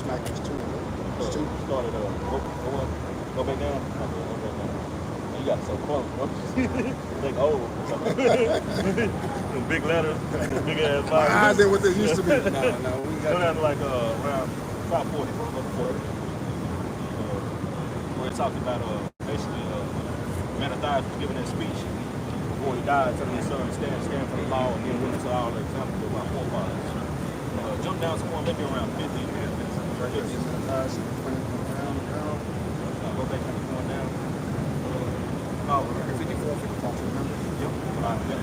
smack is two. It's two. Started go back down. Okay, go back down. You got so close, bro. Like old. Big letters, big ass My body. eyes ain't what they used to be. No, we Go got down to like around about 40. Where it talks about basically Mattathias was giving that speech before he died, telling his son stand for the law, and then went into all the examples of our forefathers. Jump down somewhere maybe around 50. Right here. Go back and going down. Oh, 54, 55, remember? yep. All right, yeah.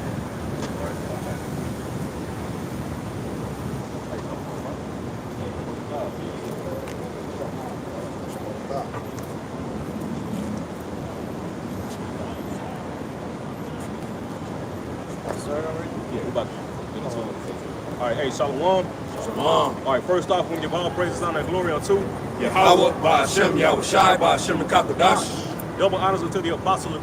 Yeah, we about to get into it. All right, hey, Shalom. All right, first off, we give all praises, honor, and glory unto Yahweh, Ba'ashem, Yahushai, Ba'ashem, Kakadash. double honors unto the apostles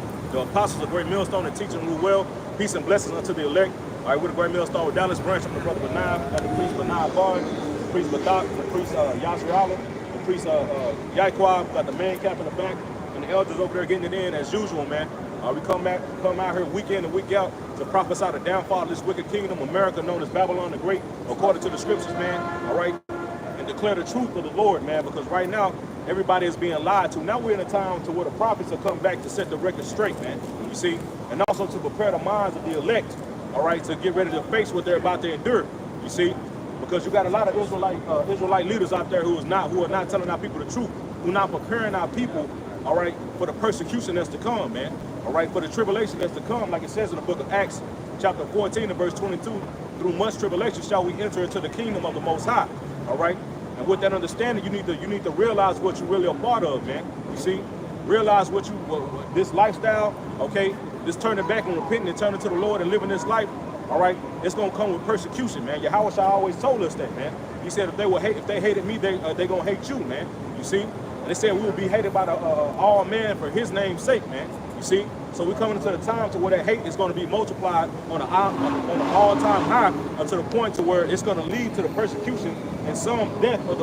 of Great Millstone and teaching rule well. Peace and blessings unto the elect. All right, we're the Great Millstone with Dallas branch. I'm the brother Benai, got the priest Benai Bar, the priest Badak, the priest Yasser Allah, the priest Yaquab, got the man cap in the back, and the elders over there getting it in as usual, man. We come out here week in and week out to prophesy the downfall of this wicked kingdom, America, known as Babylon the Great, according to the scriptures, man. All right, and declare the truth of the Lord, man, because right now everybody is being lied to. Now we're in a time to where the prophets are coming back to set the record straight, man. You see, and also to prepare the minds of the elect, all right, to get ready to face what they're about to endure. You see, because you got a lot of Israelite leaders out there who are not telling our people the truth, who are not preparing our people, all right, for the persecution that's to come, man. All right, for the tribulation that's to come, like it says in the book of Acts, chapter 14 and verse 22, through much tribulation shall we enter into the kingdom of the Most High. All right, and with that understanding, you need to realize what you really are part of, man. You see, realize what this lifestyle, okay, this turning back and repenting and turning to the Lord and living this life. All right, it's gonna come with persecution, man. Yahweh always told us that, man. He said if they hated me, they gonna hate you, man. You see, and they said we will be hated by all men for His name's sake, man. You see, so we're coming into the time to where that hate is going to be multiplied on an all-time high, to the point to where it's going to lead to the persecution and some death of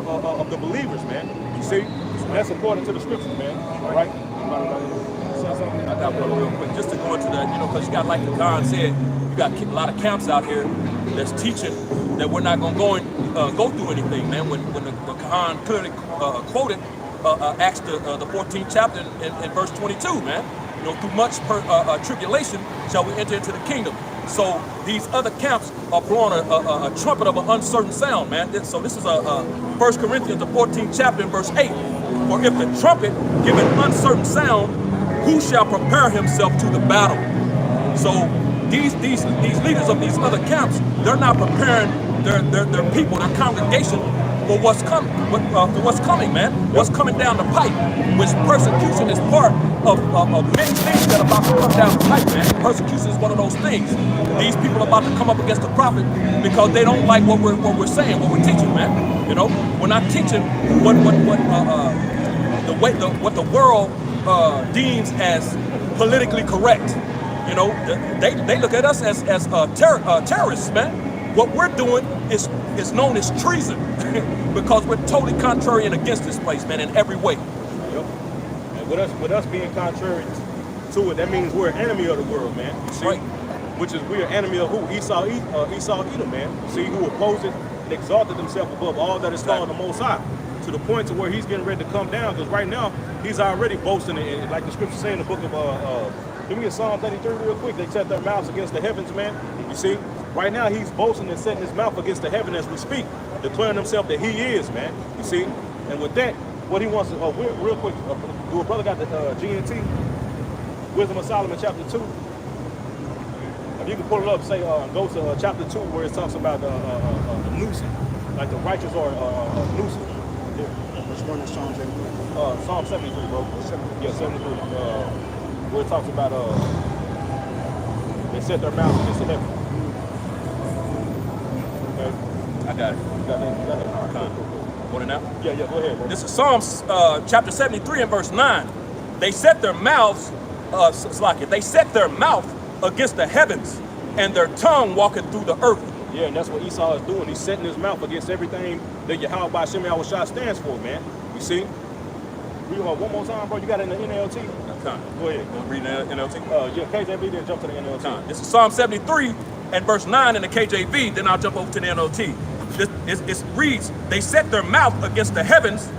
the believers, man. You see, so that's according to the scriptures, man. All right. I got one real quick, just to go into that, because you got, like the Khan said, you got a lot of camps out here that's teaching that we're not going to go through anything, man. When the Khan clearly quoted Acts the 14th chapter in verse 22, man. Through much tribulation shall we enter into the kingdom. So these other camps are blowing a trumpet of an uncertain sound, man. So this is 1 Corinthians, the 14th chapter, in verse 8. For if the trumpet give an uncertain sound, who shall prepare himself to the battle? So these leaders of these other camps, they're not preparing their people, their congregation, for what's coming, man. What's coming down the pipe, which persecution is part of many things that are about to come down the pipe, man. Persecution is one of those things. These people are about to come up against the prophet because they don't like what we're saying, what we're teaching, man. We're not teaching what the world deems as politically correct. They look at us as terrorists, man. What we're doing is known as treason because we're totally contrary and against this place, man, in every way. Yep. And with us being contrary to it, that means we're an enemy of the world, man. You see? Right. Which is we're an enemy of who? Esau Edom, man. See, who opposed it and exalted himself above all that is called the Most High, to the point to where he's getting ready to come down, because right now he's already boasting, and like the scripture say in the book of give me a Psalm 33 real quick. They set their mouths against the heavens, man. You see? Right now, he's boasting and setting his mouth against the heaven as we speak, declaring himself that he is, man. You see? And with that, what he wants to, real quick, do a brother got the GNT, Wisdom of Solomon, chapter 2. If you can pull it up, say, go to chapter 2, where it talks about the nuisance, like the righteous are nuisance. Which one is Psalm 73? Psalm 73, bro. 73. Yeah, 73. Where it talks about they set their mouths against the heaven. I got it. You got that? Want it now? Yeah, go ahead, bro. This is Psalms chapter 73 and verse 9. They set their mouths, they set their mouth against the heavens, and their tongue walketh through the earth. Yeah, and that's what Esau is doing. He's setting his mouth against everything that Yahweh Ba'Shem Yahushua stands for, man. You see? Read one more time, bro. You got it in the NLT? Go ahead. Read the NLT. Yeah, KJV, then jump to the NLT. This is Psalm 73 and verse 9 in the KJV. Then I'll jump over to the NLT. It reads, they set their mouth against the heavens,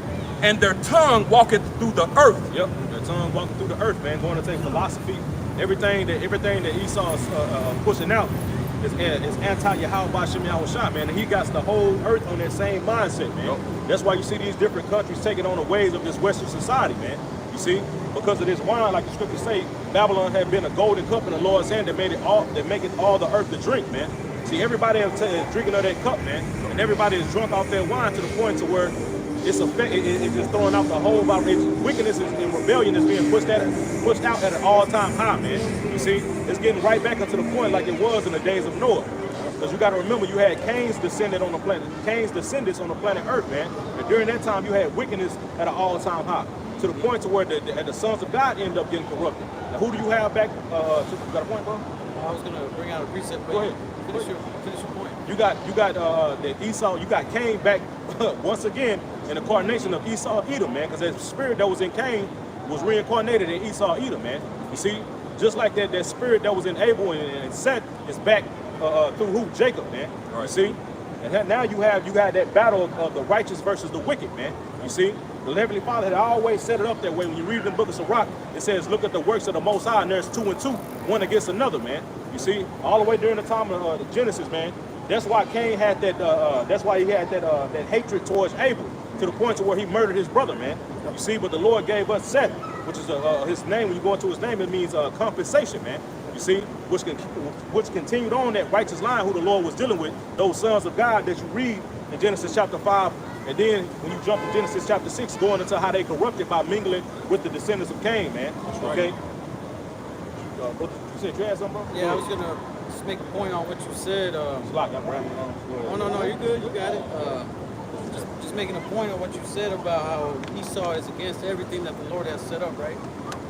and their tongue walketh through the earth. Yep, their tongue walking through the earth, man. Going to take philosophy. Everything that Esau is pushing out is anti-Yahweh Ba'Shem Yahushua, man. And he got the whole earth on that same mindset, man. Yep. That's why you see these different countries taking on the ways of this Western society, man. You see? Because of this wine, like the scriptures say, Babylon had been a golden cup in the Lord's hand that make it all the earth to drink, man. See, everybody is drinking of that cup, man, and everybody is drunk off that wine to the point to where it's just throwing out the whole wickedness and rebellion is being pushed out at an all-time high, man. You see, it's getting right back up to the point like it was in the days of Noah. Because you got to remember, you had Cain's descendants on the planet Earth, man. And during that time, you had wickedness at an all-time high, to the point to where the sons of God end up getting corrupted. Now, who do you have back? You got a point, bro? I was gonna bring out a precept. Go ahead. Finish your point. You got the Esau. You got Cain back once again in the incarnation of Esau Edom, man. Because that spirit that was in Cain was reincarnated in Esau Edom, man. You see, just like that spirit that was in Abel and Seth is back through who? Jacob, man. Right. You see, and now you have that battle of the righteous versus the wicked, man. You see. The Heavenly Father had always set it up that way. When you read the book of Sirach, it says, look at the works of the Most High, and there's 2 and 2, one against another, man. You see, all the way during the time of the Genesis, man. That's why Cain had that, that's why he had that hatred towards Abel, to the point to where he murdered his brother, man. You see, but the Lord gave us Seth, which is his name. When you go into his name, it means compensation, man. You see, which continued on that righteous line who the Lord was dealing with, those sons of God that you read in Genesis chapter 5, and then when you jump to Genesis chapter 6, going into how they corrupted by mingling with the descendants of Cain, man. That's right. Okay? You said you had something, bro? Yeah, I was gonna just make a point on what you said. It's locked, I'm rambling on. Oh no, you're good. You got it. Just making a point on what you said about how Esau is against everything that the Lord has set up, right?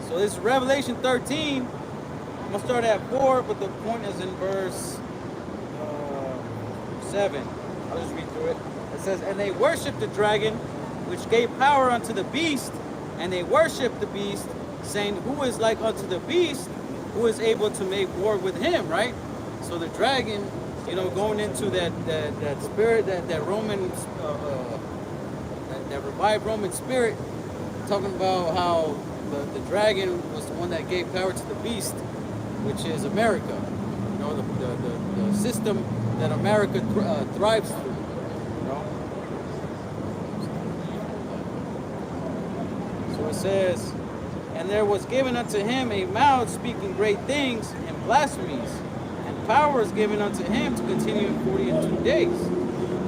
So this is Revelation 13. I'm gonna start at 4, but the point is in verse 7. I'll just read through it. It says, and they worshiped the dragon, which gave power unto the beast, and they worshiped the beast, saying, who is like unto the beast, who is able to make war with him, right? So the dragon, you know, going into that spirit, that Roman, that revived Roman spirit, talking about how the dragon was the one that gave power to the beast, which is America. You know, the system that America thrives through. It says, and there was given unto him a mouth speaking great things and blasphemies, and power is given unto him to continue in 40 and 2 days.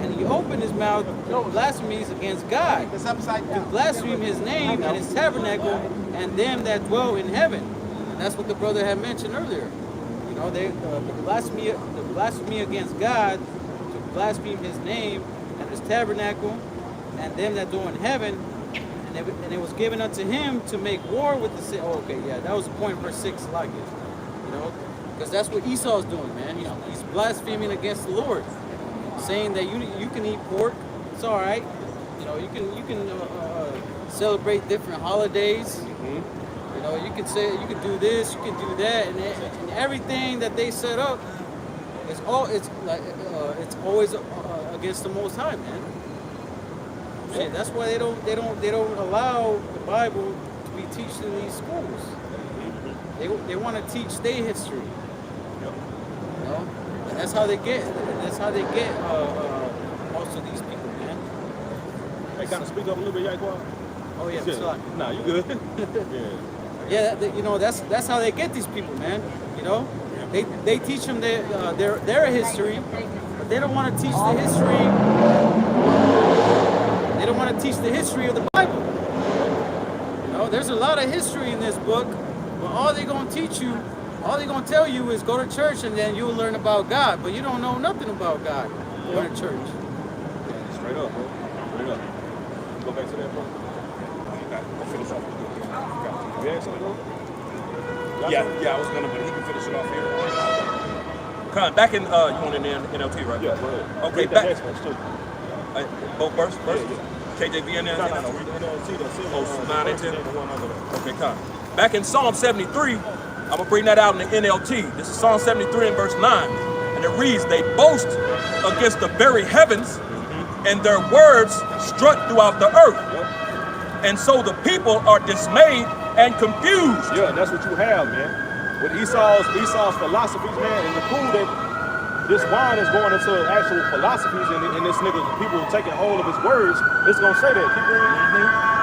And he opened his mouth with blasphemies against God, to blaspheme his name and his tabernacle and them that dwell in heaven. And that's what the brother had mentioned earlier. You know, the blasphemy against God, to blaspheme his name and his tabernacle and them that dwell in heaven. And it was given unto him to make war with the sin. Oh, okay, yeah, that was the point, verse 6, like it. You know, because that's what Esau's doing, man. He's blaspheming against the Lord, saying that you can eat pork, it's all right. You know, you can celebrate different holidays. You know, you can say you can do this, you can do that, and everything that they set up it's always against the Most High, man. Shit, that's why they don't allow the Bible to be taught in these schools. They want to teach their history. You know, and that's how they get. Most of these people, man. Hey, kind of speak up a little bit, Yaquan. Oh yeah, yeah. Nah, you good? Yeah. Yeah, you know that's how they get these people, man. You know, they teach them their history, but they don't want to teach the history. They don't want to teach the history of the Bible. You know, there's a lot of history in this book, but all they're going to teach you, all they're going to tell you is go to church and then you'll learn about God, but you don't know nothing about God going to church. Yeah, straight up, bro. Straight up. Go back to that, bro. We'll finish off. You had something, bro? Yeah, I was gonna, but he can finish it off here. Con, back in, you want in the NLT, right? Yeah, go ahead. Okay, Read that back. next verse too. Both verses? Yeah. KJV and No, read the NLT. That's it. Oh, 9 and 10. The one under that. Okay, con. Back in Psalm 73, I'm going to bring that out in the NLT. This is Psalm 73 and verse 9. And it reads, they boast against the very heavens, and their words strut throughout the earth. And so the people are dismayed and confused. Yeah, that's what you have, man. With Esau's philosophies, man, and the cool that this wine is going into actual philosophies, and this nigga, people taking hold of his words, it's gonna say that. Keep reading.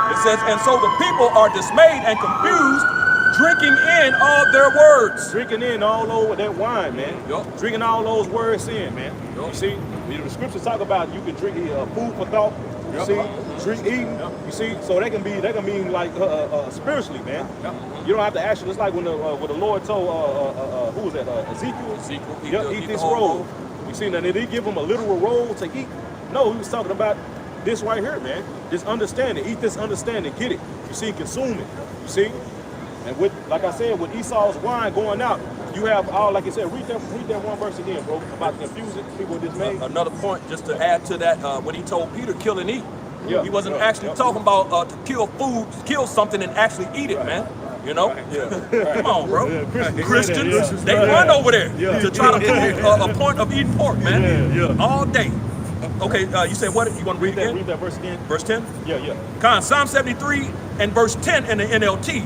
It says, and so the people are dismayed and confused, drinking in all their words. Drinking in all over that wine, man. Yup. Drinking all those words in, man. Yup. You see, the scriptures talk about you can drink food for thought. You Yup. see, drink eating. Yup. You see, so that can mean like spiritually, man. Yup. You don't have to actually. It's like when the Lord told who was that Ezekiel? Ezekiel, Eat the this whole roll. You see, now did he give him a literal roll to eat? No, he was talking about this right here, man. This understanding. Eat this understanding. Get it. You see, consume it. You see. And with, like I said, with Esau's wine going out, you have all, like I said, read that one verse again, bro, about confusing people dismayed. Another point, just to add to that, when he told Peter, kill and eat. Yeah, He wasn't yeah, actually yeah. talking about to kill food, kill something and actually eat it, man. You know? Yeah. Come on, bro. Yeah, Christians, yeah. they run over there Yeah. to try to prove a point of eating pork, man. Yeah, yeah. All day. Okay, you said what? You want to read Read again? that verse again. Verse 10? Yeah, yeah. Con, Psalm 73 and verse 10 in the NLT.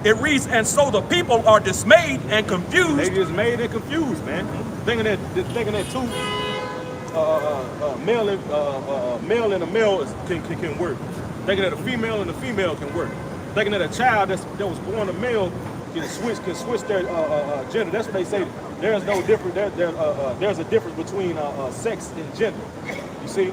It reads, and so the people are dismayed and They confused. just made and confused, man. Thinking that two male and a male can work. Thinking that a female and a female can work. Thinking that a child that was born a male can switch their gender. That's what they say. There's no difference. There's a difference between sex and gender. You see.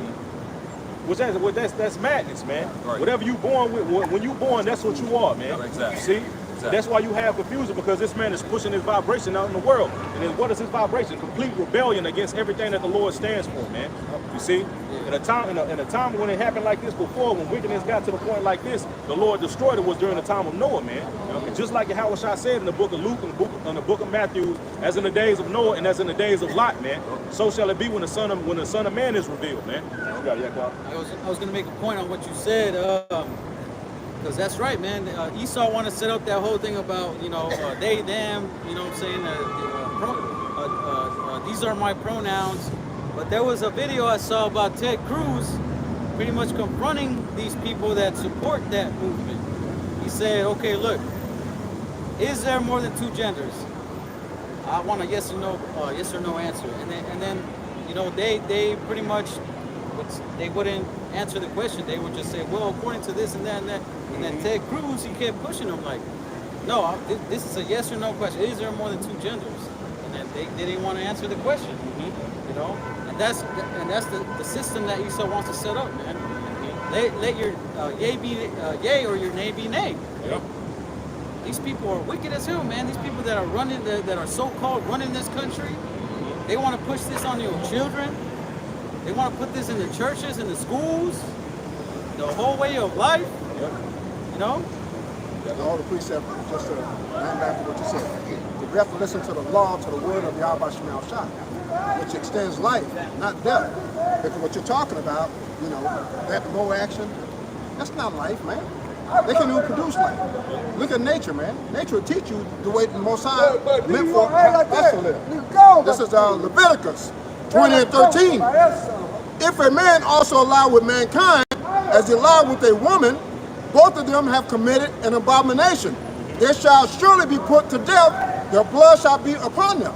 That's madness, man. Right. Whatever you born with, when you born, that's what you are, man. Exactly. You see? Exactly. That's why you have confusion, because this man is pushing his vibration out in the world. And then what is his vibration? Complete rebellion against everything that the Lord stands for, man. You see? In a time when it happened like this before, when wickedness got to the point like this, the Lord destroyed it was during the time of Noah, man. And just like Yahushua said in the book of Luke and in the book of Matthew, as in the days of Noah and as in the days of Lot, man, so shall it be when the Son of Man is revealed, man. You got it, Yaakov. I was gonna make a point on what you said, because that's right, man. Esau wanted to set up that whole thing about they, them. You know what I'm saying? These are my pronouns. But there was a video I saw about Ted Cruz pretty much confronting these people that support that movement. He said, okay, look, is there more than two genders? I want a yes or no answer. And then they pretty much, they wouldn't answer the question. They would just say, well, according to this and that and that. And then Ted Cruz, he kept pushing them like, no, this is a yes or no question. Is there more than two genders? And then they didn't want to answer the question. You know, and that's the system that Esau wants to set up, man. Let your yay be yay or your nay be nay. Yep. These people are wicked as hell, man. These people that are running, that are so-called running this country, they want to push this on your children. They want to put this in the churches, in the schools, the whole way of life. Yep. You know. All the precepts, just to land back to what you said. We have to listen to the law, to the word of Yahweh Shemel Shah, which extends life, not death. Because what you're talking about, that low action, that's not life, man. They can even produce life. Look at nature, man. Nature will teach you the way the Most High meant for us to live. This is Leviticus 20 and 13. If a man also allow with mankind, as he allowed with a woman, both of them have committed an abomination. They shall surely be put to death, their blood shall be upon them.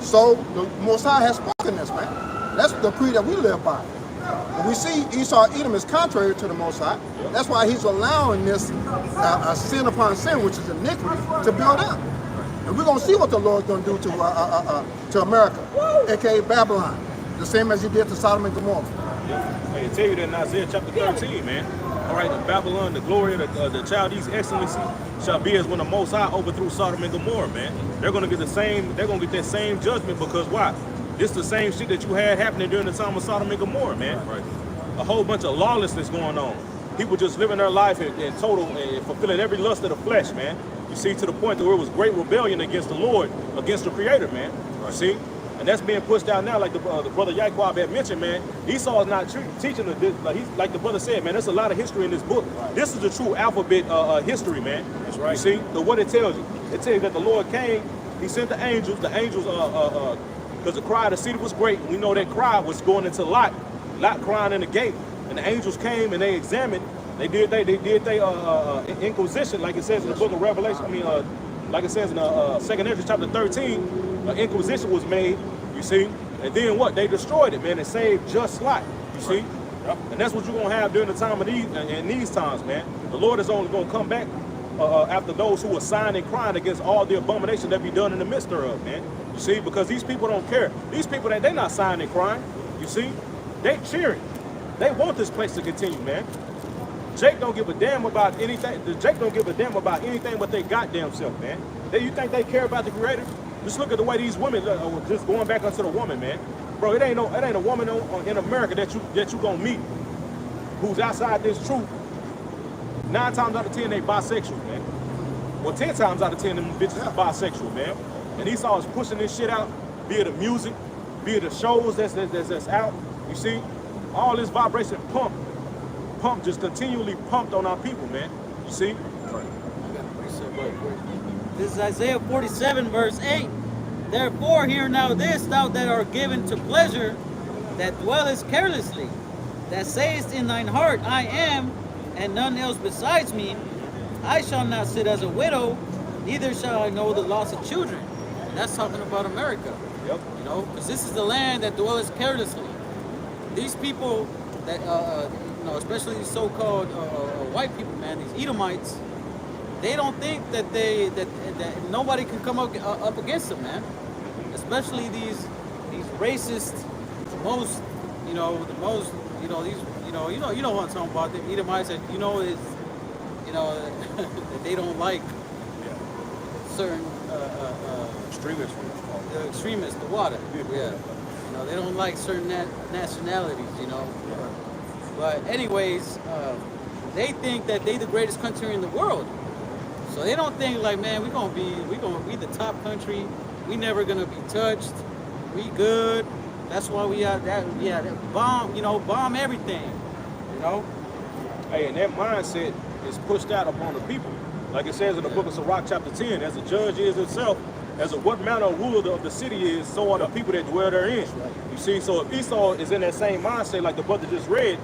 So the Most High has spoken this, man. That's the creed that we live by. And we see Esau Edom is contrary to the Most High. That's why he's allowing this sin upon sin, which is iniquity, to build up. And we're going to see what the Lord's going to do to America, a.k.a. Babylon, the same as he did to Sodom and Gomorrah. I can tell you that in Isaiah chapter 13, man. All right, the Babylon, the glory of the Chaldees' excellency shall be as when the Most High overthrew Sodom and Gomorrah, man. They're gonna get that same judgment, because why? This is the same shit that you had happening during the time of Sodom and Gomorrah, man. Right. A whole bunch of lawlessness going on. People just living their life in total and fulfilling every lust of the flesh, man. You see, to the point where it was great rebellion against the Lord, against the Creator, man. Right. You see? And that's being pushed out now, like the brother Yaquab had mentioned, man. Esau is not teaching like the brother said, man. There's a lot of history in this book. Right. This is the true alphabet history, man. That's right. You see, so what it tells you that the Lord came. He sent the angels. The angels, because the cry of the city was great. We know that cry was going into Lot crying in the gate, and the angels came and they examined. They did inquisition, like it says in the book of Revelation. I mean, like it says in 2nd Ezra chapter 13, inquisition was made. You see, and then what? They destroyed it, man, and saved just Lot. You see, yep. And that's what you're gonna have during the time of these times, man. The Lord is only gonna come back after those who are sighing and crying against all the abomination that be done in the midst thereof, man. You see, because these people don't care. These people they're not sighing and crying. You see, they cheering. They want this place to continue, man. Jake don't give a damn about anything. Jake don't give a damn about anything but they goddamn self, man. You think they care about the Creator? Just look at the way these women, just going back onto the woman, man. Bro, it ain't a woman in America that you gonna meet who's outside this truth. 9 times out of 10 they bisexual, man. Well, 10 times out of 10 them bitches is bisexual, man. And Esau is pushing this shit out, be it the music, be it the shows that's out. You see, all this vibration pump just continually pumped on our people, man. You see? This is Isaiah 47, verse 8. Therefore, hear now this, thou that art given to pleasure, that dwellest carelessly, that sayest in thine heart, I am, and none else besides me. I shall not sit as a widow, neither shall I know the loss of children. And that's talking about America. Yep. You know, because this is the land that dwelleth carelessly. These people that, especially these so-called white people, man, these Edomites, they don't think that that nobody can come up against them, man. Especially these racist, you know what I'm talking about. The Edomites that that they don't like certain extremists, the water. Yeah. They don't like certain nationalities, But anyways, they think that they the greatest country in the world. So they don't think like, man, we're gonna be the top country. We never gonna be touched. We good. That's why we are that bomb everything. Hey, and that mindset is pushed out upon the people. Like it says in the book of Sirach chapter 10, as the judge is himself, as of what manner of ruler of the city is, so are the people that dwell therein. You see, so if Esau is in that same mindset like the brother just read,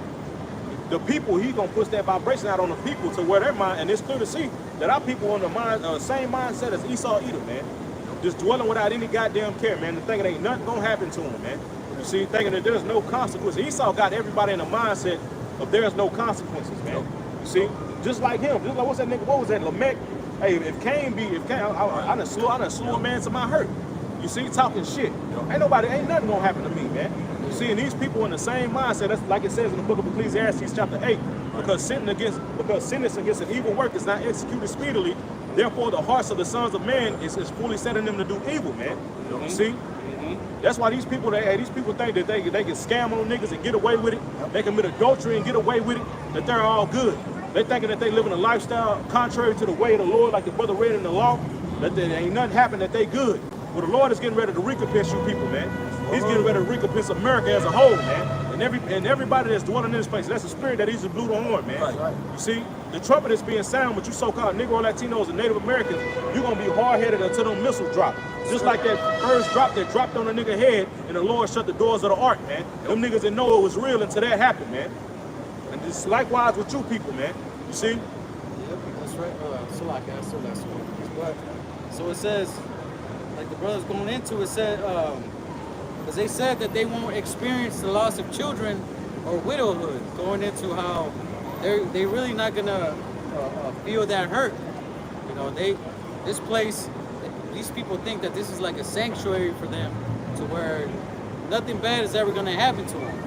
the people, he's going to push that vibration out on the people to where their mind, and it's clear to see that our people on the same mindset as Esau Edom, man. Just dwelling without any goddamn care, man, and thinking ain't nothing going to happen to him, man. You see, thinking that there's no consequences. Esau got everybody in the mindset of there's no consequences, man. You see, just like him. Just like, what's that nigga, what was that, Lamech? Hey, if Cain, I done slew a man to my hurt. You see, talking shit. Ain't nothing gonna happen to me, man. You see, and these people in the same mindset, that's like it says in the book of Ecclesiastes chapter 8, because sentence against an evil work is not executed speedily, therefore the hearts of the sons of man is fully setting them to do evil, man. You see? That's why these people think that they can scam on niggas and get away with it. They commit adultery and get away with it, that they're all good. They thinking that they living a lifestyle contrary to the way of the Lord, like the brother read in the law, that there ain't nothing happen, that they good. Well, the Lord is getting ready to recompense you people, man. He's getting ready to recompense America as a whole, man. And everybody that's dwelling in this place, that's the spirit that he's blew the horn, man. Right. You see, the trumpet is being sound with you so-called Negro Latinos and Native Americans. You're going to be hard-headed until them missiles drop. Just like that first drop that dropped on the nigga head and the Lord shut the doors of the ark, man. Them niggas didn't know it was real until that happened, man. And it's likewise with you people, man. You see? Yep, that's right. So it says, like the brothers going into it said, because they said that they won't experience the loss of children or widowhood, going into how they really not gonna feel that hurt. This place, these people think that this is like a sanctuary for them, to where nothing bad is ever gonna happen to them.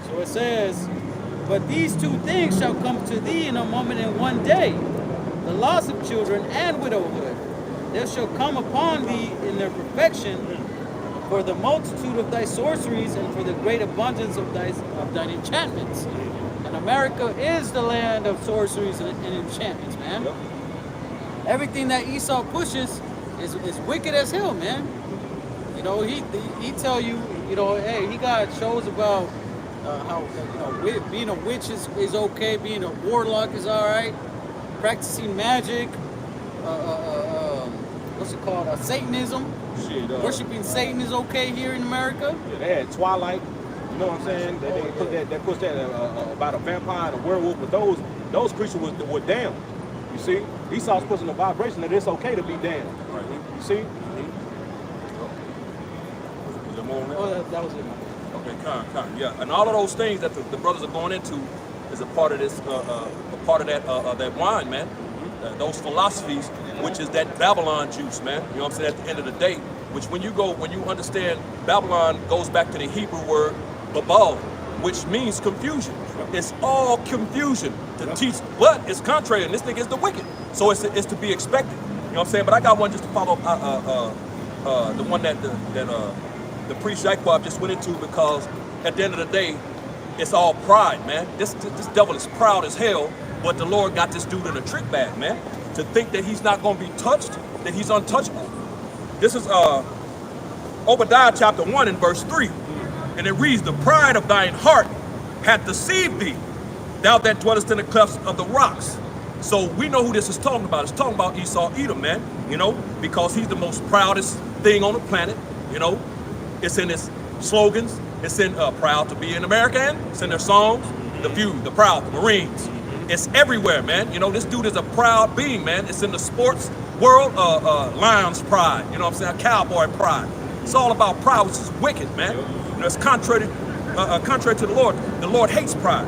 So it says, but these two things shall come to thee in a moment in one day, the loss of children and widowhood. There shall come upon thee in their perfection, for the multitude of thy sorceries and for the great abundance of thine enchantments. And America is the land of sorceries and enchantments, man. Everything that Esau pushes is wicked as hell, man. You know, he tell you, you know, hey, he got shows about how, you know, being a witch is okay, being a warlock is all right, practicing magic, what's it called, Satanism. Shit, Worshiping Satan is okay here in America. yeah, they had Twilight. You know what I'm saying? They put that about a vampire and a werewolf, but those creatures were damned. You see, Esau's pushing the vibration that it's okay to be damned. Right. You see? Was there more on that? Oh, that was it. Okay, con, yeah, and all of those things that the brothers are going into is a part of this, a part of that wine, man. Those philosophies, which is that Babylon juice, man. You know what I'm saying? At the end of the day, which when you understand, Babylon goes back to the Hebrew word babal, which means confusion. It's all confusion to teach, but it's contrary, and this thing is the wicked. So it's to be expected. You know what I'm saying? But I got one just to follow up the one that the priest Jacob just went into, because at the end of the day, it's all pride, man. This devil is proud as hell, but the Lord got this dude in a trick bag, man. To think that he's not going to be touched, that he's untouchable. This is Obadiah chapter 1 and verse 3. And it reads, the pride of thine heart hath deceived thee, thou that dwellest in the clefts of the rocks. So we know who this is talking about. It's talking about Esau Edom, man, you know, because he's the most proudest thing on the planet, you know. It's in his slogans. It's in proud to be an American. It's in their songs. The few, the proud, the Marines. It's everywhere, man. You know, this dude is a proud being, man. It's in the sports world, Lions pride. You know what I'm saying? Cowboy pride. It's all about pride, which is wicked, man. You know, it's contrary to the Lord. The Lord hates pride.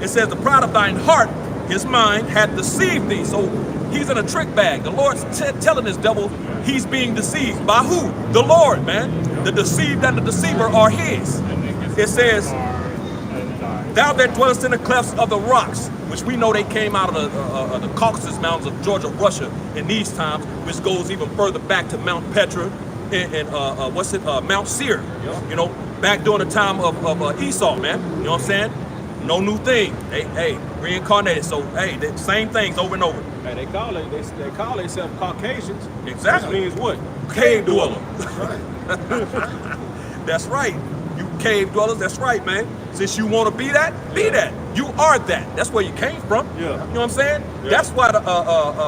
It says, the pride of thine heart, his mind, hath deceived thee. So he's in a trick bag. The Lord's telling this devil he's being deceived. By who? The Lord, man. The deceived and the deceiver are his. It says, thou that dwellest in the clefts of the rocks, which we know they came out of the Caucasus Mountains of Georgia, Russia in these times, which goes even further back to Mount Petra and Mount Seir. You know, back during the time of Esau, man. You know what I'm saying? No new thing. Hey, reincarnated. So hey, the same things over and over. Hey, they call themselves Caucasians. Exactly. Which means what? Cave dweller. That's right. That's right. You cave dwellers. That's right, man. Since you want to be that, be that. You are that. That's where you came from. Yeah. You know what I'm saying? Yeah. That's why the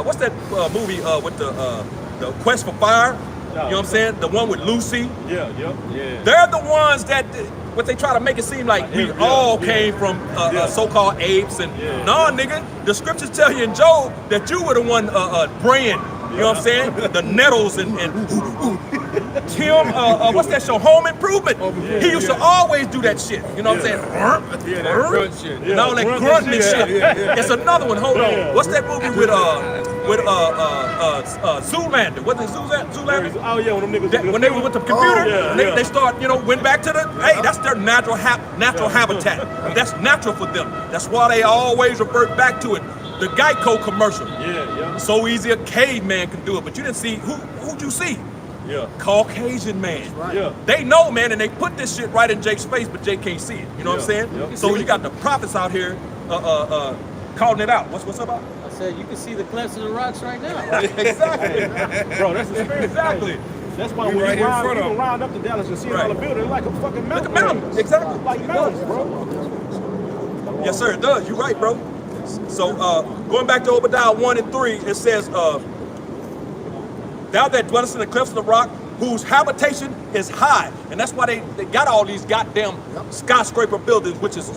what's that movie with the Quest for Fire? You know what I'm saying? The one with Lucy. Yeah. They're the ones that what they try to make it seem like we all came from so-called apes and nah, nigga. The scriptures tell you in Job that you were the one praying. You know what I'm saying? The nettles and Tim, what's that show? Home Improvement. He used to always do that shit. You know what I'm saying? Yeah, that grunt shit. And all that grunting and shit. It's another one. Hold on. What's that movie with Zoolander? What's it, Zoolander? Oh yeah, when them niggas When they were with the computer, yeah. they start, went back to the, hey, that's their natural habitat. That's natural for them. That's why they always revert back to it. The Geico commercial. Yeah. So easy a caveman can do it, but you didn't see, who'd you see? Yeah. Caucasian man. Right. Yeah. They know, man, and they put this shit right in Jake's face, but Jake can't see it. You know what I'm saying? Yeah. So you got the prophets out here calling it out. What's up? I said you can see the clefts of the rocks right now. Exactly. Bro, that's the spirit. Exactly. That's why You when right you here in front of them. round up to Dallas and see Right. all the buildings, like a fucking mountain. Like a mountain. Exactly. Like mountains, bro. Yes, sir, it does. You're right, bro. So going back to Obadiah 1 and 3, it says, thou that dwellest in the clefts of the rock, whose habitation is high. And that's why they got all these goddamn skyscraper buildings, which is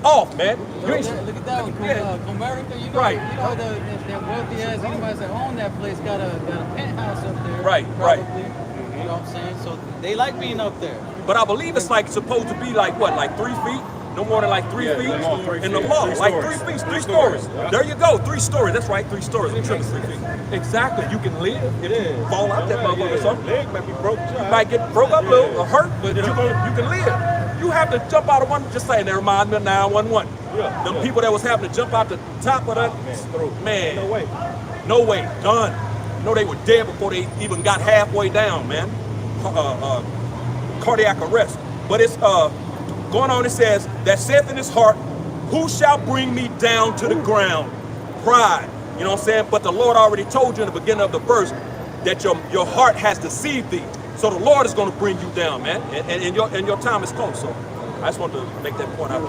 off, man. Look at that one, Comerica. You know, Right. You know that wealthy ass anybody's that own that place got a penthouse up there. Right. Probably. You know what I'm saying? So they like being up there. But I believe it's like supposed to be like what, like 3 feet? No more than like 3 feet the law, 3 in the feet. law, 3 like stories. 3 feet, 3 3 stories. stories. There you go, 3 stories. That's right, 3 stories. I'm tripping, 3 feet. Exactly. You can live if you fall out that motherfucker or something. Leg might be broke. You might get broke up a little or hurt, but you can live. You have to jump out of one, just saying that reminds me of 911. Yeah. The people that was having to jump out the top of that, man. No way. No way, done. You know they were dead before they even got halfway down, man. Cardiac arrest. But it's going on, it says, that saith in his heart, who shall bring me down to the ground? Pride. You know what I'm saying? But the Lord already told you in the beginning of the verse that your heart has deceived thee. So the Lord is going to bring you down, man, and your time is close. So I just want to make that point out.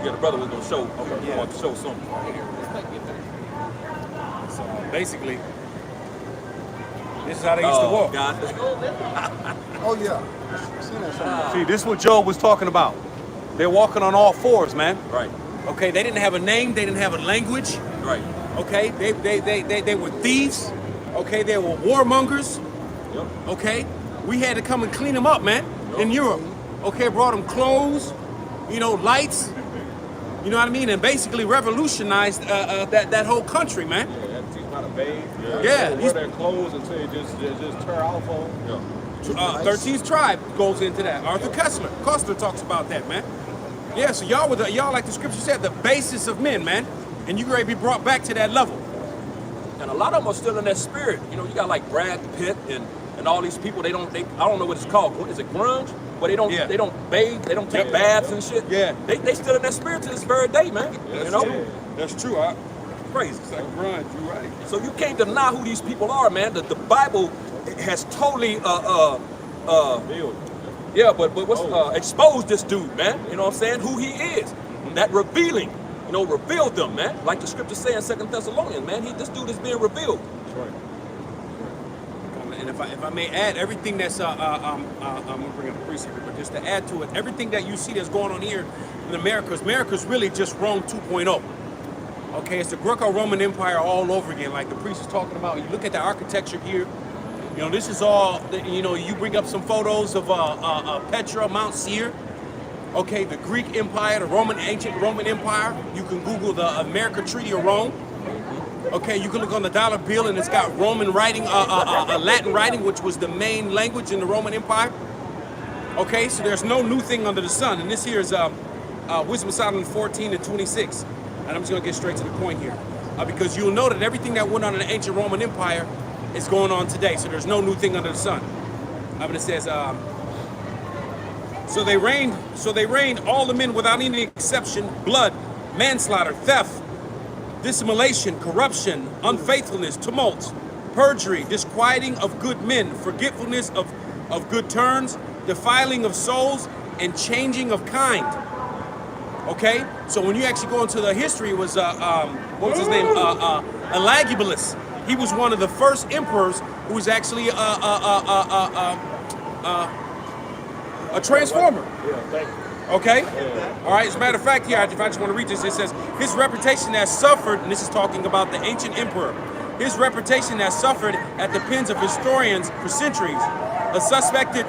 Yeah, the brother was going to show. Okay, yeah. Want to show something. So basically, this is how they used to walk. God. Oh yeah. Seen that somewhere. See, this is what Job was talking about. They're walking on all fours, man. Right, Okay, they didn't have a name, they didn't have a language. right. Okay, they were thieves. Okay, they were warmongers. Yep. Okay, we had to come and clean them up, man. In Europe. Okay, brought them clothes, lights. You know what I mean? And basically revolutionized that whole country, man. Yeah, they teach them how to bathe. Yeah, They these- wear their clothes until it just tear off on. Yeah. 13th tribe goes into that. Arthur Koestler talks about that, man. Yeah, so y'all like the scripture said, the basis of men, man. And you ready to be brought back to that level. And a lot of them are still in that spirit. You got like Brad Pitt and all these people. I don't know what it's called. What is it, grunge? But they don't bathe, they don't take baths and shit. Yeah. They still in that spirit to this very day, man. That's true. Crazy. It's like grunge, you're right. So you can't deny who these people are, man. The Bible has totally exposed this dude, man. You know what I'm saying? Who he is. That revealing, revealed them, man. Like the scriptures say in 2 Thessalonians, man. This dude is being revealed. That's right. And if I may add, everything that's I'm gonna bring up a precept, but just to add to it, everything that you see that's going on here in America's really just Rome 2.0. Okay, it's the Greco-Roman Empire all over again, like the priest is talking about. You look at the architecture here. This is all. You bring up some photos of Petra, Mount Seir. Okay, the Greek Empire, the ancient Roman Empire. You can Google the America Treaty of Rome. Okay, you can look on the dollar bill and it's got Roman writing, Latin writing, which was the main language in the Roman Empire. Okay, so there's no new thing under the sun. And this here is Wisdom of Solomon 14:26. And I'm just gonna get straight to the point here. Because you'll know that everything that went on in the ancient Roman Empire is going on today. So there's no new thing under the sun. But it says, so they reigned all the men without any exception, blood, manslaughter, theft, dissimulation, corruption, unfaithfulness, tumults, perjury, disquieting of good men, forgetfulness of good turns, defiling of souls, and changing of kind. Okay? So when you actually go into the history, it was, what was his name? Elagabalus. He was one of the first emperors who was actually a transformer. Yeah, thank you. Okay? Yeah. All right, as a matter of fact, here, if I just want to read this, it says, his reputation has suffered, and this is talking about the ancient emperor, his reputation has suffered at the pens of historians for centuries. A suspected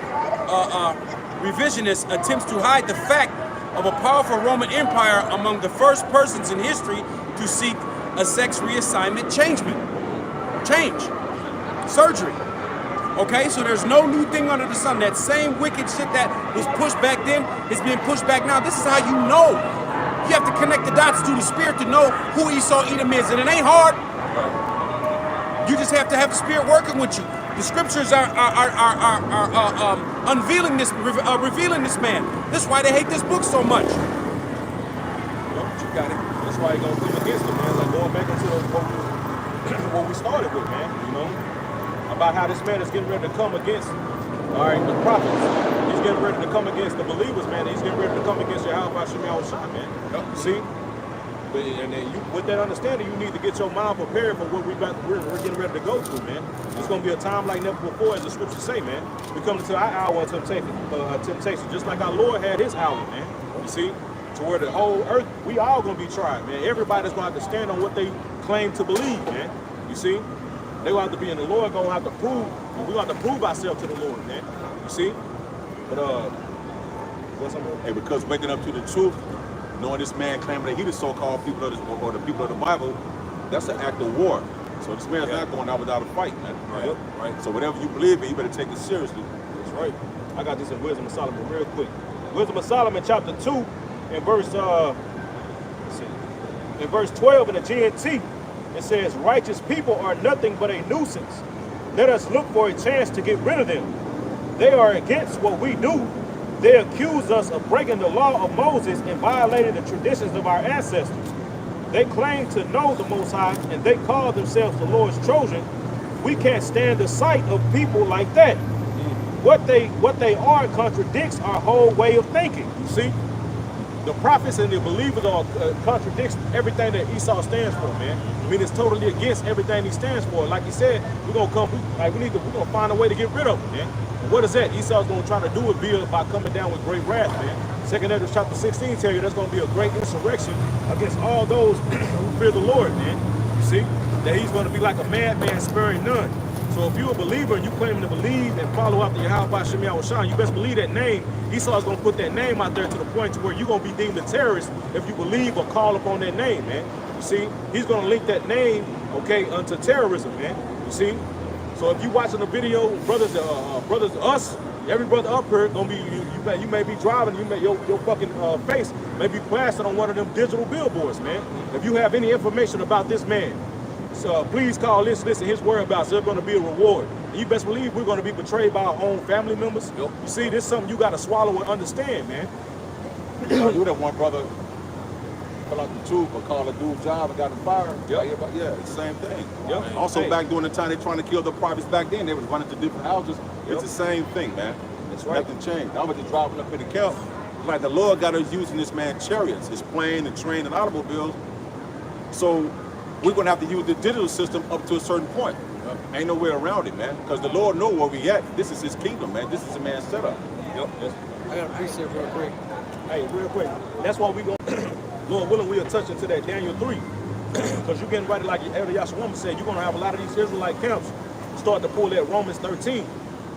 revisionist attempts to hide the fact of a powerful Roman Empire among the first persons in history to seek a sex reassignment change, surgery. Okay, so there's no new thing under the sun. That same wicked shit that was pushed back then is being pushed back now. This is how you know. You have to connect the dots to the spirit to know who Esau Edom is. And it ain't hard. You just have to have the spirit working with you. The scriptures are unveiling this, revealing this man. That's why they hate this book so much. You got it. That's why you're going to come against it, man. Like going back into what we started with, man. About how this man is getting ready to come against, the prophets. He's getting ready to come against the believers, man. He's getting ready to come against Yahweh Shem Yahushua, man. You see? And then with that understanding, you need to get your mind prepared for what we're getting ready to go through, man. It's going to be a time like never before, as the scriptures say, man. We come to our hour of temptation, just like our Lord had his hour, man. You see? To where the whole earth, we all going to be tried, man. Everybody's going to have to stand on what they claim to believe, man. You see? They're going to have to be in the Lord, going to have to prove, and we're going to have to prove ourselves to the Lord, man. You see? But, what's up? And because waking up to the truth, knowing this man claiming that he the so-called people of the people of the Bible, that's an act of war. So this man's not going out without a fight, man. Right. Right. So whatever you believe in, you better take it seriously. That's right. I got this in Wisdom of Solomon real quick. Wisdom of Solomon, chapter 2, in verse, in verse 12 in the GNT, it says, righteous people are nothing but a nuisance. Let us look for a chance to get rid of them. They are against what we do, They accuse us of breaking the law of Moses and violating the traditions of our ancestors. They claim to know the Most High, and they call themselves the Lord's chosen. We can't stand the sight of people like that. What they are contradicts our whole way of thinking. You see, the prophets and the believers are contradicts everything that Esau stands for, man. I mean, it's totally against everything he stands for. Like he said, we're gonna find a way to get rid of him, man. And what is that? Esau's gonna try to do it by coming down with great wrath, man. 2 Ezra chapter 16 tell you there's gonna be a great insurrection against all those who fear the Lord, man. You see, that he's gonna be like a madman sparing none. So if you're a believer and you claim to believe and follow after Yahweh Shem Yahushua, you best believe that name. Esau's gonna put that name out there to the point to where you're gonna be deemed a terrorist if you believe or call upon that name, man. You see, he's gonna link that name, okay, unto terrorism, man. You see, so if you watching the video, brothers, us, every brother up here gonna be you may be driving, your fucking face may be plastered on one of them digital billboards, man. If you have any information about this man, so please call this and his whereabouts. There's going to be a reward. And you best believe we're going to be betrayed by our own family members. Yep. You see, this is something you got to swallow and understand, man. You that one brother fell out the tube or called a dude job and got him fired. Yep. Yeah, it's the same thing. Yep. Also, back during the time they trying to kill the prophets back then, they was running to different houses. Yep. It's the same thing, man. That's right. Nothing changed. I was just driving up in the camp. Like the Lord got us using this man chariots, his plane and train and automobiles. So we're gonna have to use the digital system up to a certain point. Ain't no way around it, man. Because the Lord know where we at. This is his kingdom, man. This is a man's setup. Yep. I got a precept real quick. Hey, real quick. That's why we gonna, Lord willing, we'll touch into that Daniel 3. Because you're getting ready, like Elder Yashawama said, you're gonna have a lot of these Israelite camps start to pull that Romans 13.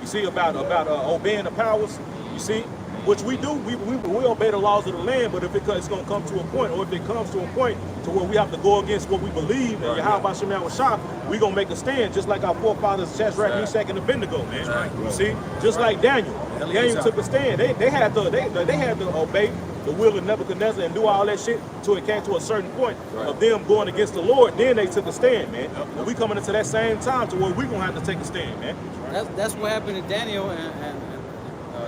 You see about obeying the powers. You see, which we do. We obey the laws of the land. But if it's gonna come to a point, or if it comes to a point to where we have to go against what we believe, and Yahweh Shem Yahushua, we gonna make a stand, just like our forefathers Shadrach, Meshach, and Abednego, man. You see, just like Daniel. Daniel took a stand. They had to obey the will of Nebuchadnezzar and do all that shit till it came to a certain point of them going against the Lord. Then they took a stand, man. And we coming into that same time to where we gonna have to take a stand, man. That's what happened to Daniel, and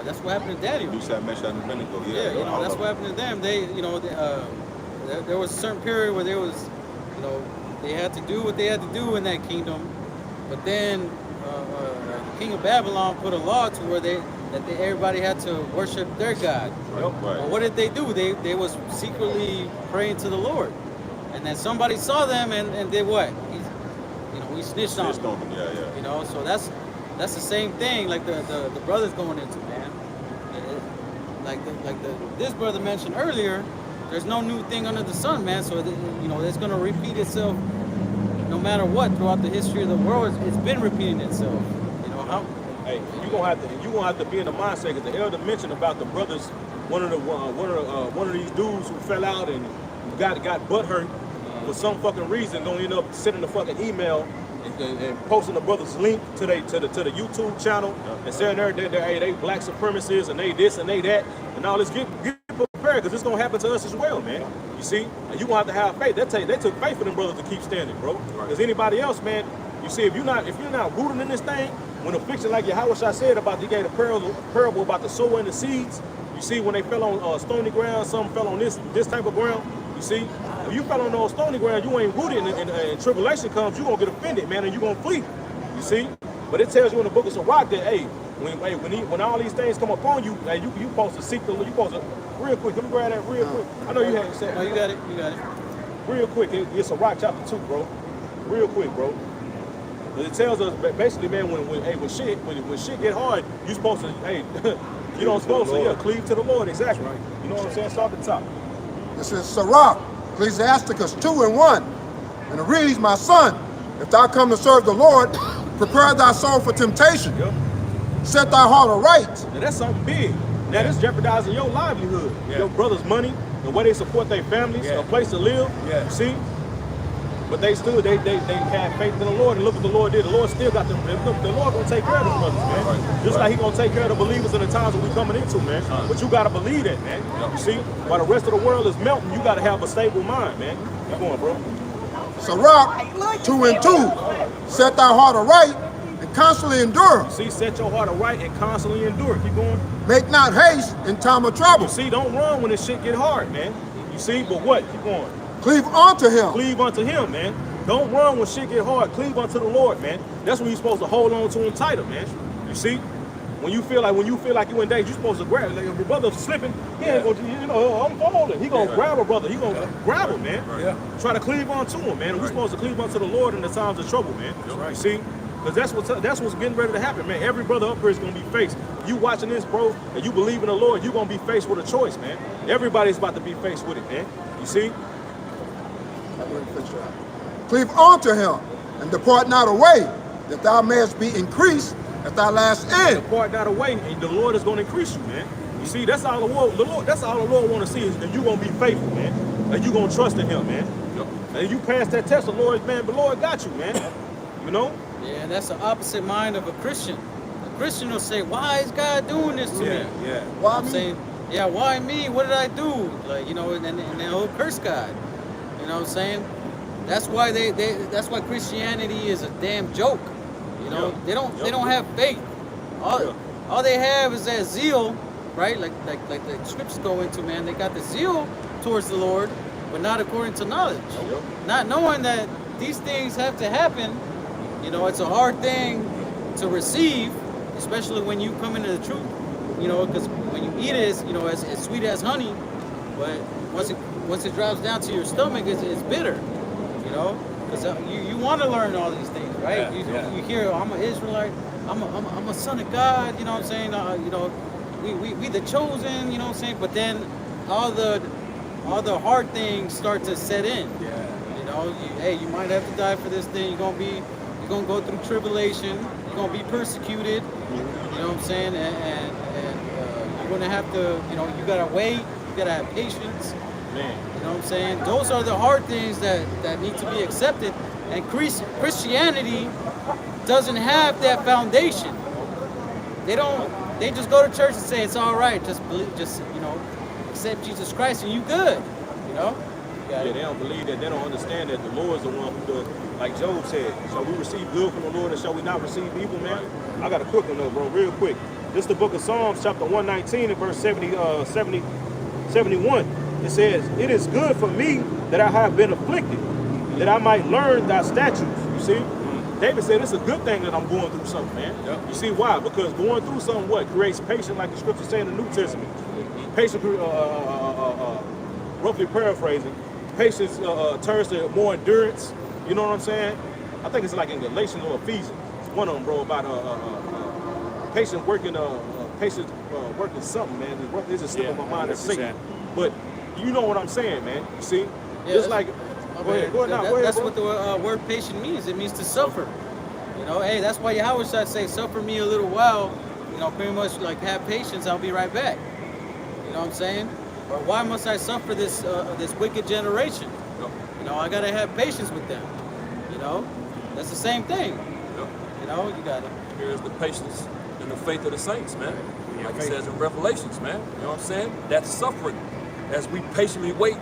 that's what happened to Daniel. You said Meshach and Abednego, Yeah, you know, that's what happened to them. They, you know, there was a certain period where there was, you know, they had to do what they had to do in that kingdom, but then the king of Babylon put a law to where everybody had to worship their God. Right. Well, what did they do? They was secretly praying to the Lord, and then somebody saw them and did what? He snitched on them. Yeah. You know, so that's the same thing like the brothers going into, man. This brother mentioned earlier, there's no new thing under the sun, man. So you know, it's gonna repeat itself no matter what throughout the history of the world. It's been repeating itself. You know how? Hey, you gonna have to be in the mindset, because the elder mentioned about the brothers. One of these dudes who fell out and got butthurt for some fucking reason, gonna end up sending a fucking email and posting the brother's link to the YouTube channel and saying they black supremacists and they this and they that and all this. Get prepared, because it's gonna happen to us as well, man. You see, and you gonna have to have faith. They took faith for them brothers to keep standing, bro. Because anybody else, man, you see, if you're not rooting in this thing, when affliction, like Yahweh said about, he gave a parable about the sower and the seeds. You see, when they fell on stony ground, some fell on this type of ground. You see, if you fell on those stony ground, you ain't rooted, and tribulation comes, you gonna get offended, man, and you gonna flee. You see, but it tells you in the book of Sirach that, hey, when all these things come upon you, hey, you supposed to seek the Lord. You supposed to real quick. Let me grab that real quick. I know you had said. No, you got it. Real quick, it's Sirach chapter 2, bro. Real quick, bro. But it tells us basically, man, when shit get hard, you supposed to, hey, you don't supposed to, cleave to the Lord, exactly. Right. You know what I'm saying? Start at the top. This is Sirach, Ecclesiasticus 2:1. And it reads, my son, if thou come to serve the Lord, prepare thy soul for temptation. Yep. Set thy heart aright. Now that's something big. Now this jeopardizing your livelihood, your brother's money, the way they support their families, a place to live. You see? But they stood, they had faith in the Lord, and look what the Lord did. The Lord still got them. The Lord gonna take care of them brothers, man. Just like he gonna take care of the believers in the times that we coming into, man. But you gotta believe that, man. You see? While the rest of the world is melting, you gotta have a stable mind, man. Keep going, bro. Sirach 2:2. Set thy heart aright, and constantly endure. See, set your heart aright and constantly endure. Keep going. Make not haste in time of trouble. You see, don't run when this shit get hard, man. You see, but what? Keep going. Cleave unto him. Cleave unto him, man. Don't run when shit get hard. Cleave unto the Lord, man. That's when you're supposed to hold on to him tighter, man. You see? When you feel like you in danger, you're supposed to grab. Like if your brother's slipping, he ain't gonna, unfold. He gonna grab a brother. He gonna grab him, man. Try to cleave on to him, man. We're supposed to cleave unto the Lord in the times of trouble, man. You see? Because that's what's getting ready to happen, man. Every brother up here is gonna be faced. You watching this, bro, and you believe in the Lord, you're gonna be faced with a choice, man. Everybody's about to be faced with it, man. You see? Cleave unto him, and depart not away, that thou mayest be increased at thy last end. Depart not away, and the Lord is going to increase you, man. You see, that's all the Lord. That's all the Lord want to see is that you gonna be faithful, man. And you gonna trust in Him, man. And you pass that test, the Lord got you, man. You know. Yeah, that's the opposite mind of a Christian. A Christian will say, "Why is God doing this to me?" Yeah. Why I'm me? saying, "Yeah, why me? What did I do?" Like, you know, and they'll curse God. You know what I'm saying? That's why that's why Christianity is a damn joke. You know, they don't have faith. All they have is that zeal, right? Like the scriptures go into, man. They got the zeal towards the Lord, but not according to knowledge. Not knowing that these things have to happen. You know, it's a hard thing to receive, especially when you come into the truth. You know, because when you eat it, it's, you know, as sweet as honey, but once it drops down to your stomach, it's bitter. You know, because you want to learn all these things, right? You hear, I'm an Israelite, I'm a son of God. You know what I'm saying? You know, we the chosen. You know what I'm saying? But then all the hard things start to set in. You know, you might have to die for this thing. You're gonna go through tribulation. You're gonna be persecuted. You know what I'm saying? And you're gonna have to, you know, you gotta wait. You gotta have patience. Man. You know what I'm saying? Those are the hard things that need to be accepted. And Christianity doesn't have that foundation. They just go to church and say it's all right. Just you know, accept Jesus Christ and you good. You know? Yeah, they don't believe that. They don't understand that the Lord is the one who does. Like Job said, shall we receive good from the Lord and shall we not receive evil, man? I got a quick one though, bro, real quick. This is the book of Psalms, chapter 119 and verse 71. It says, it is good for me that I have been afflicted, that I might learn thy statutes. You see? David said it's a good thing that I'm going through something, man. You see why? Because going through something, what? Creates patience, like the scriptures say in the New Testament. Patience, roughly paraphrasing, patience turns to more endurance. You know what I'm saying? I think it's like in Galatians or Ephesians. One of them, bro, about patience working something, man. It's just slipping my mind and singing. But you know what I'm saying, man. You see? Yeah, Just like, go ahead now. Go ahead, that's bro. what the word patient means. It means to suffer. You know, hey, that's why Yahweh should say, suffer me a little while. You know, pretty much like have patience. I'll be right back. You know what I'm saying? Or why must I suffer this wicked generation? You know, I gotta have patience with them. You know, that's the same thing. You know, you gotta. Here's the patience and the faith of the saints, man. Like it says in Revelations, man. You know what I'm saying? That's suffering as we patiently wait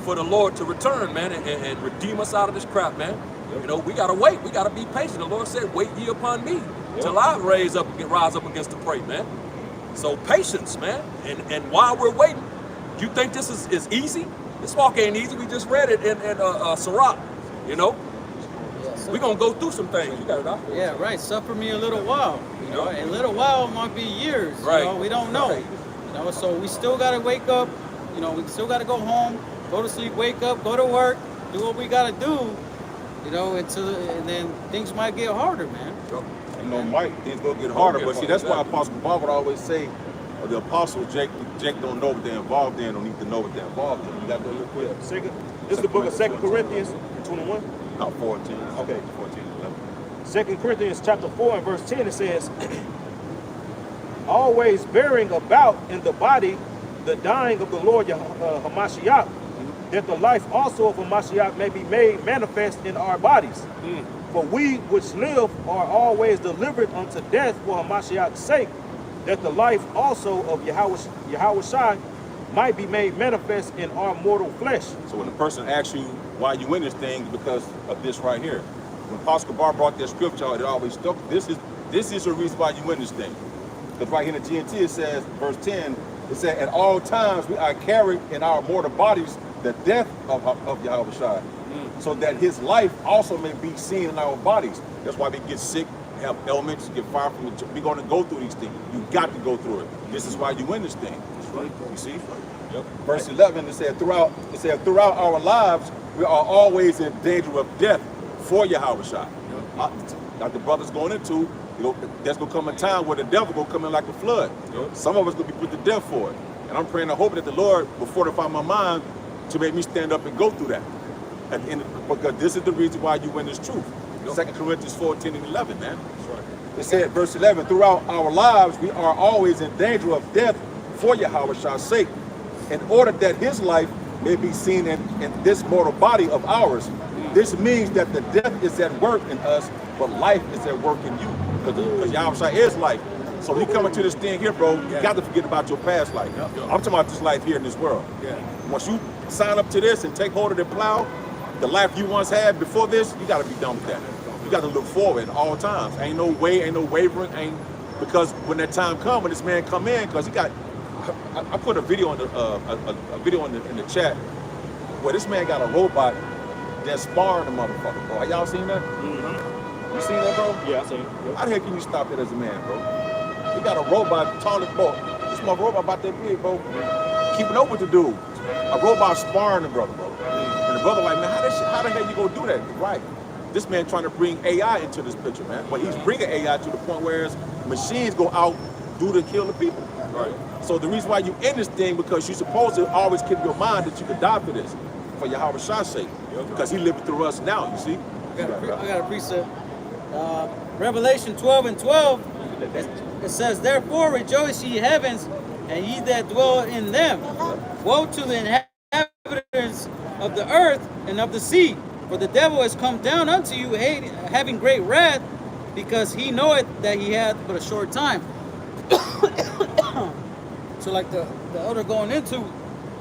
for the Lord to return, man, and redeem us out of this crap, man. You know, we gotta wait. We gotta be patient. The Lord said, "Wait ye upon me till I rise up against the prey, man." So patience, man. And while we're waiting, you think this is easy? This walk ain't easy. We just read it in Sirach. You know, we're gonna go through some things. You got it out. Yeah, right. Suffer me a little while. You know, a little while might be years. Right. You know, we don't know. Right. You know, so we still gotta wake up. You know, we still gotta go home, go to sleep, wake up, go to work, do what we gotta do. You know, and then things might get harder, man. You know, Mike, things gonna get harder, but see, that's why Apostle Paul would always say, or the apostle Jake don't know what they're involved in, don't need to know what they're involved in. You got to go real quick. This is the book of 2 Corinthians 21. No, 14. Okay. 14, 11. 2 Corinthians chapter 4 and verse 10, it says, always bearing about in the body the dying of the Lord Hamashiach, that the life also of Hamashiach may be made manifest in our bodies. For we which live are always delivered unto death for Hamashiach's sake, that the life also of Yahweh Shai might be made manifest in our mortal flesh. So when the person asks you why you in this thing, because of this right here. When Apostle Bar brought that scripture out, it always stuck. This is This is the reason why you win this thing. Because right here in the GNT it says, verse 10, it said, at all times we are carried in our mortal bodies the death of Yahweh Shai, so that his life also may be seen in our bodies. That's why we get sick, have ailments, get far from the. We're going to go through these things. You got to go through it. This is why you win this thing. You see? Yep. Verse 11, it said, throughout our lives, we are always in danger of death for Yahweh Shai. Like the brother's going into, there's going to come a time where the devil going to come in like a flood. Yep. Some of us going to be put to death for it. And I'm praying and hoping that the Lord will fortify my mind to make me stand up and go through that. Because this is the reason why you win this truth. 2 Corinthians 14 and 11, man. That's right. It said, verse 11, throughout our lives, we are always in danger of death for Yahweh Shai's sake, in order that his life may be seen in this mortal body of ours. This means that the death is at work in us, but life is at work in you. Because Yahweh Shai is life. So when you come into this thing here, bro, you got to forget about your past life. I'm talking about this life here in this world. Once you sign up to this and take hold of the plow, the life you once had before this, you got to be done with that. You got to look forward at all times. Ain't no wavering. Because when that time comes, when this man come in, because he got, I put a video on in the chat where this man got a robot that's sparring the motherfucker, bro. Have y'all seen that? You seen that, bro? Yeah, I seen it. Yep. How the hell can you stop that as a man, bro? You got a robot, tallest bro. This my robot about that big, bro. Keeping up with the dude. A robot sparring the brother, bro. And the brother like, man, how the hell you gonna do that? Right. This man trying to bring AI into this picture, man. But he's bringing AI to the point where machines go out, do to kill the people. Right. So the reason why you in this thing, because you're supposed to always keep your mind that you could die for this, for Yahweh Shai's sake. Because he living through us now, you see? I got a precept. Revelation 12 and 12, it says, therefore rejoice ye heavens, and ye that dwell in them. Woe to the inhabitants of the earth and of the sea, for the devil is come down unto you, having great wrath, because he knoweth that he hath but a short time. So like the elder going into,